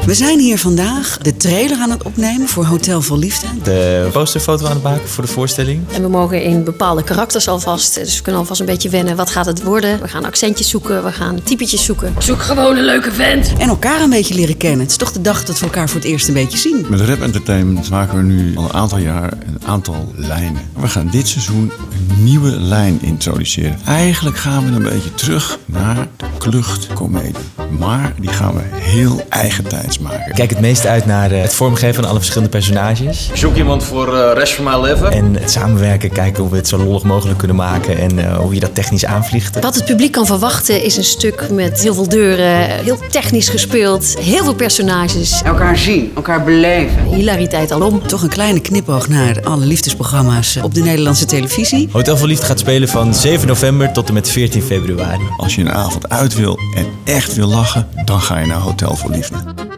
We zijn hier vandaag de trailer aan het opnemen voor Hotel Vol Liefde. De posterfoto aan het maken voor de voorstelling. En we mogen in bepaalde karakters alvast. Dus we kunnen alvast een beetje wennen. Wat gaat het worden? We gaan accentjes zoeken. We gaan typetjes zoeken. Zoek gewoon een leuke vent. En elkaar een beetje leren kennen. Het is toch de dag dat we elkaar voor het eerst een beetje zien. Met Rap Entertainment maken we nu al een aantal jaar een aantal lijnen. We gaan dit seizoen een nieuwe lijn introduceren. Eigenlijk gaan we een beetje terug naar de kluchtcomedie. Maar die gaan we heel eigentijds maken. Ik kijk het meest uit naar het vormgeven van alle verschillende personages. Ik zoek iemand voor de rest van mijn leven. En het samenwerken, kijken hoe we het zo lollig mogelijk kunnen maken en hoe je dat technisch aanvliegt. Wat het publiek kan verwachten is een stuk met heel veel deuren, heel technisch gespeeld, heel veel personages. Elkaar zien, elkaar beleven. Hilariteit alom. Toch een kleine knipoog naar alle liefdesprogramma's op de Nederlandse televisie. Hotel Vol Liefde gaat spelen van 7 november tot en met 14 februari. Als je een avond uit wil en echt wil lachen, dan ga je naar Hotel Vol Liefde.